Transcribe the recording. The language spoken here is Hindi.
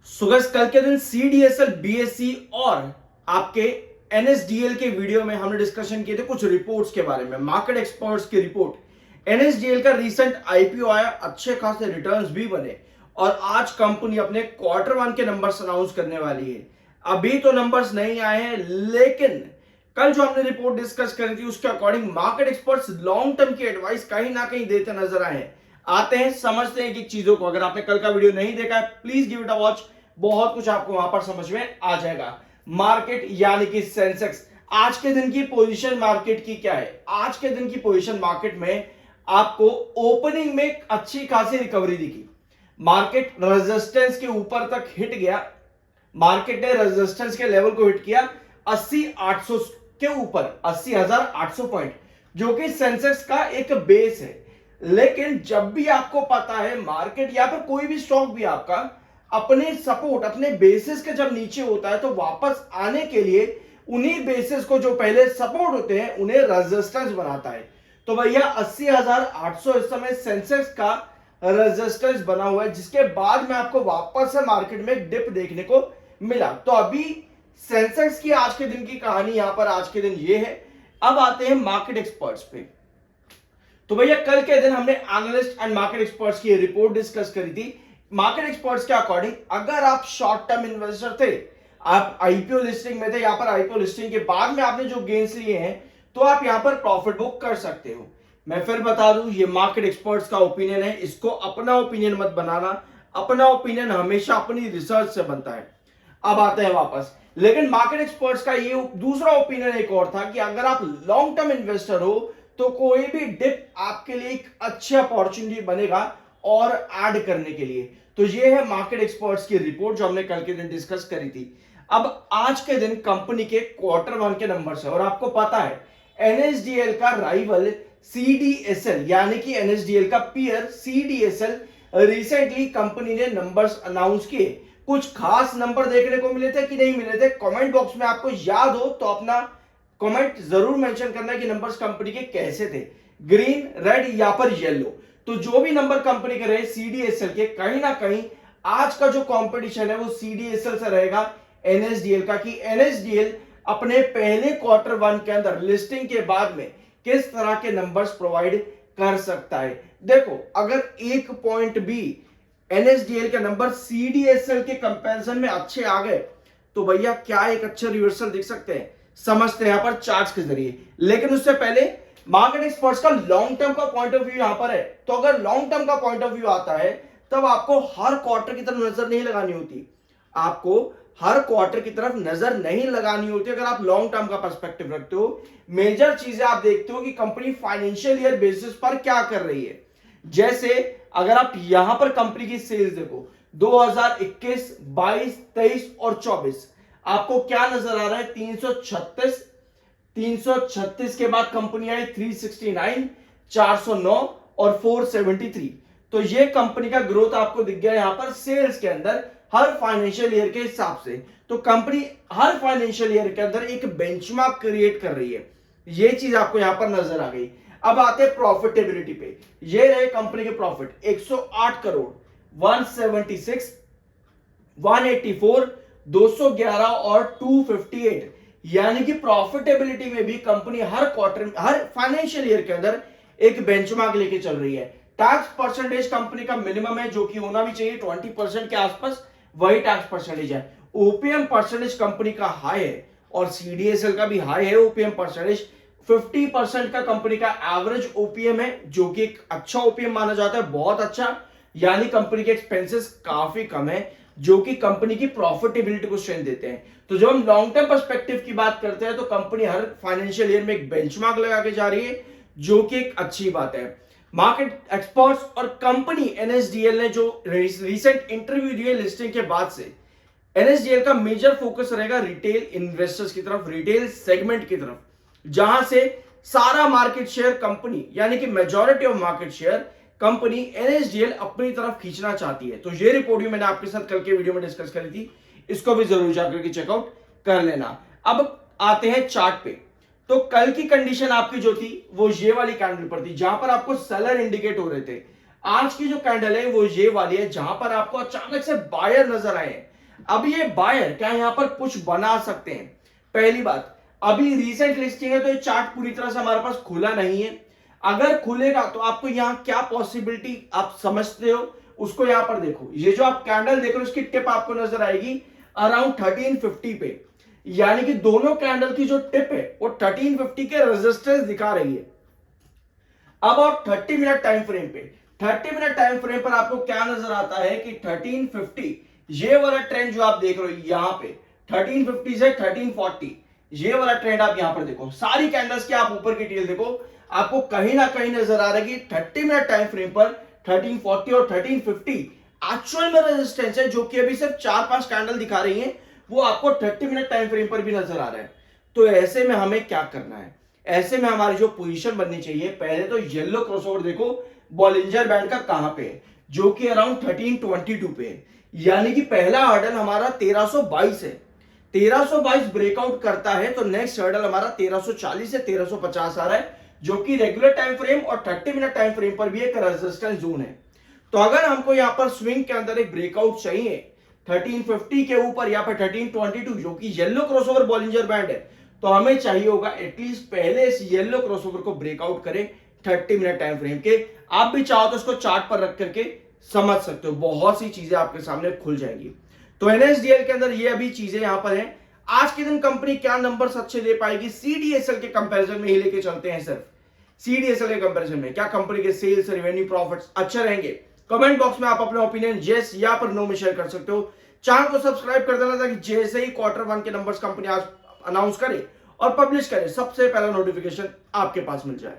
सुगस कल के दिन सीडीएसएल बीएससी और आपके एनएसडीएल के वीडियो में हमने डिस्कशन किए थे कुछ रिपोर्ट्स के बारे में, मार्केट एक्सपर्ट्स की रिपोर्ट। एनएसडीएल का रीसेंट आईपीओ आया, अच्छे खासे रिटर्न्स भी बने और आज कंपनी अपने क्वार्टर वन के नंबर्स अनाउंस करने वाली है। अभी तो नंबर्स नहीं आए हैं, लेकिन कल जो हमने रिपोर्ट डिस्कस करी थी उसके according market experts long term की एडवाइस कहीं ना कहीं देते नजर आए हैं। आते हैं, समझते हैं कि चीजों को। अगर आपने कल का वीडियो नहीं देखा है, please give it a watch, बहुत कुछ आपको वहां पर समझ में आ जाएगा। मार्केट यानी कि सेंसेक्स, आज के दिन की पोजीशन मार्केट की क्या है? आज के दिन की पोजीशन मार्केट में आपको ओपनिंग में अच्छी खासी रिकवरी दिखी। मार्केट रेजिस्टेंस के ऊपर तक हिट गया, मार्केट ने रेजिस्टेंस के लेवल को हिट किया 80,800 के ऊपर, 80,800 पॉइंट, जो कि सेंसेक्स का एक बेस है। लेकिन जब भी आपको पता है मार्केट या फिर कोई भी स्टॉक भी आपका अपने सपोर्ट, अपने बेसिस के जब नीचे होता है तो वापस आने के लिए उन्हीं बेसिस को जो पहले सपोर्ट होते हैं उन्हें रेजिस्टेंस बनाता है। तो भैया 80,800 इस समय सेंसेक्स का रेजिस्टेंस बना हुआ है, जिसके बाद में आपको वापस से मार्केट में एक डिप देखने को मिला। तो अभी सेंसेक्स की आज के दिन की कहानी यहां पर आज के दिन ये है। अब आते हैं मार्केट एक्सपर्ट्स पे। तो भैया कल के दिन हमने एनालिस्ट एंड मार्केट एक्सपर्ट्स की रिपोर्ट डिस्कस करी थी। मार्केट एक्सपर्ट्स के अकॉर्डिंग अगर आप शॉर्ट टर्म इन्वेस्टर थे, आप आईपीओ लिस्टिंग में थे, यहां पर आईपीओ लिस्टिंग के बाद में आपने जो गेन्स लिए हैं, तो आप यहां पर प्रॉफिट बुक कर सकते हो। मैं फिर बता दूं, ये मार्केट एक्सपर्ट्स का ओपिनियन है, इसको अपना ओपिनियन मत बनाना। अपना ओपिनियन हमेशा अपनी रिसर्च से बनता है। अब आते हैं वापस, लेकिन मार्केट एक्सपर्ट्स का ये दूसरा ओपिनियन एक और था कि अगर आप लॉन्ग टर्म इन्वेस्टर हो तो कोई भी डिप आपके लिए एक अच्छी अपॉर्चुनिटी बनेगा और ऐड करने के लिए। तो ये है मार्केट एक्सपर्ट्स की रिपोर्ट जो हमने कल के दिन डिस्कस करी थी। अब आज के दिन कंपनी के क्वार्टर वन के नंबर्स है और आपको पता है एनएसडीएल का राइवल सीडीएसएल यानी कि एनएसडीएल का पीयर सीडीएसएल रिसेंटली कंपनी ने नंबर्स अनाउंस किए। कुछ खास नंबर देखने को मिले थे कि नहीं मिले थे, कमेंट बॉक्स में आपको याद हो तो अपना कमेंट जरूर मेंशन करना कि नंबर्स कंपनी के कैसे थे, ग्रीन, रेड या पर येलो। तो जो भी नंबर कंपनी के रहे सीडीएसएल के, कहीं ना कहीं आज का जो कंपटीशन है वो सीडीएसएल से रहेगा एनएसडीएल का, कि एनएसडीएल अपने पहले क्वार्टर वन के अंदर लिस्टिंग के बाद में किस तरह के नंबर्स प्रोवाइड कर सकता है। देखो, अगर एक पॉइंट भी एनएसडीएल के नंबर सीडीएसएल के कंपैरिजन में अच्छे आ गए तो भैया क्या एक अच्छे रिवर्सल दिख सकते हैं, समझते हैं यहां पर चार्ट्स के जरिए। लेकिन उससे पहले मार्केट एक्सपर्ट्स का लॉन्ग टर्म का पॉइंट ऑफ व्यू यहां पर है। तो अगर लॉन्ग टर्म का पॉइंट ऑफ व्यू आता है तब आपको हर क्वार्टर की तरफ नजर नहीं लगानी होती, आपको हर क्वार्टर की तरफ नजर नहीं लगानी होती अगर आप लॉन्ग टर्म का पर्सपेक्टिव रखते हो। मेजर चीजें आप देखते हो कि कंपनी फाइनेंशियल ईयर बेसिस पर क्या कर रही है। जैसे अगर आप यहां पर कंपनी की सेल्स देखो 2021, 22, 23 और 24, आपको क्या नजर आ रहा है? 336 के बाद कंपनी आई 369, 409 और 473। तो ये कंपनी का ग्रोथ आपको दिख गया यहां पर सेल्स के अंदर हर फाइनेंशियल ईयर के हिसाब से। तो कंपनी हर फाइनेंशियल ईयर के अंदर एक बेंचमार्क क्रिएट कर रही है, ये चीज आपको यहां पर नजर आ गई। अब आते हैं प्रॉफिटेबिलिटी पे। ये रहे कंपनी के प्रॉफिट 108 करोड़, 176, 184, 211 और 258, यानी कि प्रॉफिटेबिलिटी में भी कंपनी हर क्वार्टर, हर फाइनेंशियल ईयर के अंदर एक बेंचमार्क लेके चल रही है। टैक्स परसेंटेज कंपनी का मिनिमम है जो कि होना भी चाहिए 20% के आसपास, वही टैक्स परसेंटेज है। ओपीएम परसेंटेज कंपनी का हाई है और सीडीएसएल का भी हाई है ओपीएम परसेंटेज। 50% का कंपनी का एवरेज ओपीएम है जो कि एक अच्छा ओपीएम माना जाता है, बहुत अच्छा। यानी कंपनी के एक्सपेंसेस काफी कम है जो कि कंपनी की प्रॉफिटेबिलिटी को स्ट्रेंथ देते हैं। तो जब हम लॉन्ग टर्म पर्सपेक्टिव की बात करते हैं तो कंपनी हर फाइनेंशियल ईयर में एक बेंचमार्क लगा के जा रही है जो कि एक अच्छी बात है। मार्केट एक्सपर्ट्स और कंपनी एनएसडीएल ने जो रिसेंट इंटरव्यू दिए लिस्टिंग के बाद से, एनएसडीएल का मेजर फोकस रहेगा रिटेल इन्वेस्टर्स की तरफ, रिटेल सेगमेंट की तरफ, जहां से सारा मार्केट शेयर कंपनी यानी कि majority of market share company NSDL अपनी तरफ खींचना चाहती है। तो ये रिपोर्ट भी मैंने आपके साथ कल के वीडियो में डिस्कस करी थी, इसको भी जरूर जाकर के चेकआउट कर लेना। अब आते हैं चार्ट पे। तो कल की कंडीशन आपकी जो थी वो ये वाली कैंडल पर थी जहां पर आपको सेलर इंडिकेट हो रहे थे। आज की जो कैंडल है वो ये वाली है, जहां पर आपको अचानक से बायर नजर आए हैं। अब ये बायर क्या यहां पर कुछ बना सकते हैं? पहली बात, अभी रिसेंट लिस्टिंग है तो ये चार्ट पूरी तरह से हमारे पास खुला नहीं है। अगर खुलेगा तो आपको यहां क्या पॉसिबिलिटी आप समझते हो, उसको यहां पर देखो। ये जो आप कैंडल देख रहे हो उसकी टिप आपको नजर आएगी अराउंड 1350 पे, यानी कि दोनों कैंडल की जो टिप है वो 1350 के रेजिस्टेंस दिखा रही है। अब आप 30 मिनट टाइम फ्रेम पे, 30 मिनट टाइम फ्रेम पर आपको क्या नजर आता है कि 1350 ये वाला ट्रेंड जो आप देख रहे हो यहां पे 1350 से 1340 ये वाला ट्रेंड आप यहां पर देखो। सारी कैंडल्स के आप ऊपर की डिटेल देखो, आपको कहीं ना कहीं नजर आ रहा है कि 30 मिनट टाइम फ्रेम पर 1340 और 1350 एक्चुअल में रेजिस्टेंस है, जो कि अभी सिर्फ 4-5 कैंडल दिखा रही हैं, वो आपको 30 मिनट टाइम फ्रेम पर भी नजर आ रहा है। तो ऐसे में हमें क्या करना है? ऐसे में हमारी जो पोजीशन बननी चाहिए, पहले तो येलो क्रॉसओवर देखो बॉलिंजर बैंड का कहां पे है, जो कि अराउंड 1322 पे है, यानी कि पहला हर्डल हमारा 1322 है। 1322 ब्रेकआउट करता है तो नेक्स्ट हर्डल हमारा 1340 से 1350 आ रहा है, जो कि रेगुलर टाइम फ्रेम और 30 मिनट टाइम फ्रेम पर भी एक रेजिस्टेंस जोन है। तो अगर हमको यहां पर स्विंग के अंदर एक ब्रेकआउट चाहिए 1350 के ऊपर या फिर 1322 जो कि येलो क्रॉसओवर बॉलिंजर बैंड है, तो हमें चाहिए होगा एटलीस्ट पहले इस येलो क्रॉसओवर को ब्रेकआउट करें 30 मिनट टाइम फ्रेम के। आप भी चाहो तो इसको चार्ट पर रख करके समझ सकते हो, बहुत सी चीजें आपके सामने खुल जाएंगी। तो एनएसडीएल के अंदर ये अभी चीजें यहां पर हैं। आज के दिन कंपनी क्या नंबर्स अच्छे दे पाएगी, सीडीएसएल के कंपैरिजन में ही लेके चलते हैं। सिर्फ सीडीएसएल के कंपैरिजन में क्या कंपनी के सेल्स, रेवेन्यू, प्रॉफिट्स अच्छे रहेंगे? कमेंट बॉक्स में आप अपने ओपिनियन यस या पर नो में शेयर कर सकते हो। चैनल को सब्सक्राइब कर देना ताकि जैसे ही Q1 के नंबर्स कंपनी आज अनाउंस करे और पब्लिश करे, सबसे पहला नोटिफिकेशन आपके पास मिल जाए।